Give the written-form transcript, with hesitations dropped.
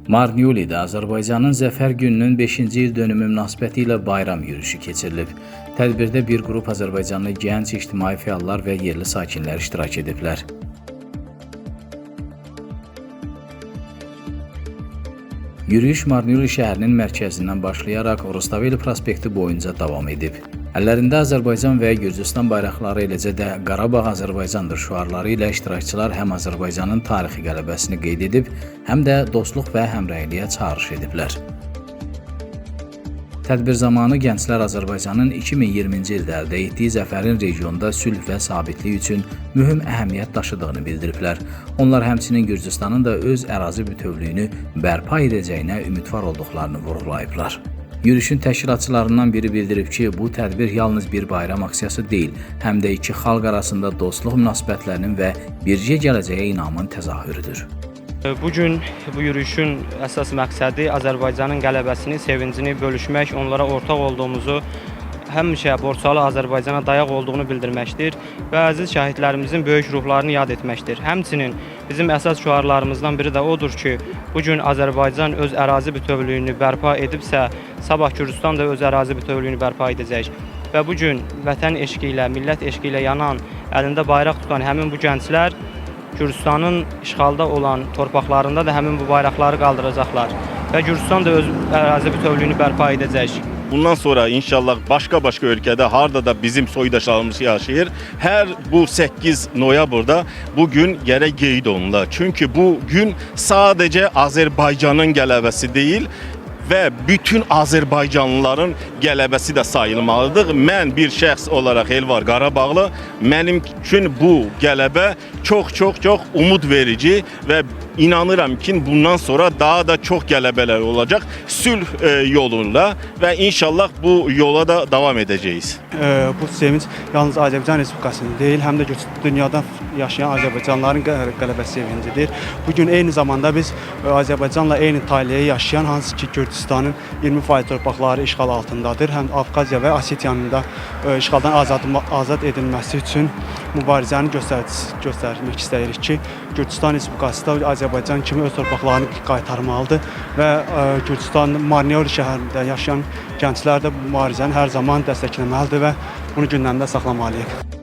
Marniuli'də Azərbaycanın Zəfər gününün 5-ci il dönümü münasibəti ilə bayram yürüyüşü keçirilib. Tədbirdə bir qrup Azərbaycanlı gənc ictimai fəallar və yerli sakinlər iştirak ediblər. Yürüyüş Marniuli şəhərinin mərkəzindən başlayaraq Rustaveli prospekti boyunca davam edib. Əllərində Azərbaycan və Gürcüstan bayraqları, eləcə də Qarabağ Azərbaycandır şüarları ilə iştirakçılar həm Azərbaycanın tarixi qələbəsini qeyd edib, həm də dostluq və həmrəyliyə çağırış ediblər. Tədbir zamanı gənclər Azərbaycanın 2020-ci ildə əldə etdiyi zəfərin regionda sülh və sabitlik üçün mühüm əhəmiyyət daşıdığını bildiriblər. Onlar həmçinin Gürcüstanın da öz ərazi bütövlüyünü bərpa edəcəyinə ümidvar olduqlarını vurğulayıblar. Yürüyüşün təşkilatçılarından biri bildirib ki, bu tədbir yalnız bir bayram aksiyası deyil, həm də iki xalq arasında dostluq münasibətlərinin və bircə gələcəyə inamın təzahürüdür. Bugün bu yürüyüşün əsas məqsədi Azərbaycanın qələbəsini, sevincini bölüşmək, onlara ortaq olduğumuzu, həmişə borçalı Azərbaycana dayaq olduğunu bildirməkdir və əziz şəhidlərimizin böyük ruhlarını yad etməkdir. Həmçinin bizim əsas şüarlarımızdan biri də odur ki, bugün Azərbaycan öz ərazi bütövlüyünü bərpa edibsə, sabah Gürcüstan da öz ərazi bütövlüyünü bərpa edəcək. Və bugün vətən eşqi ilə, millət eşqi ilə yanan, əlində bayraq tutan həmin bu gənclər Gürcüstanın işğalda olan torpaqlarında da həmin bu bayraqları qaldıracaqlar və Gürcüstan da öz ərazi bütövlüyünü bərpa edəcək. Bundan sonra inşallah başka ölkədə harda da bizim soydaşlarımız yaşayır. Hər bu 8 noyabrda bu gün gərək qeyd olunur. Çünki bu gün sadəcə Azərbaycanın qələbəsi deyil və bütün Azərbaycanlıların qələbəsi də sayılmalıdır. Mən bir şəxs olaraq Elvar Qarabağlı, mənim üçün bu qələbə çox umud verici və inanıram ki, bundan sonra daha da çox qələbələr olacaq sülh yoluyla və inşallah bu yola da davam edəcəyik. Bu sevinç yalnız Azərbaycan Respublikasının deyil, həm də dünyada yaşayan Azərbaycanlıların qələbəsi sevincidir. Bugün eyni zamanda biz Azərbaycanla eyni taleyi yaşayan, hansı ki Gürcüstanın 20% torpaqları işğal altındadır, həm Abxaziya və Osetiyanın da işğaldan azad edilməsi üçün mübarizəni göstərmək istəyirik ki, Gürcüstan Respublikası da Azərbaycan kimi öz torpaqlarını qaytarmalıdır və Gürcüstan Marniuli şəhərində yaşayan gənclər də bu mübarizəni hər zaman dəstəkləməlidir və bunu gündəmdə saxlamalıyıq.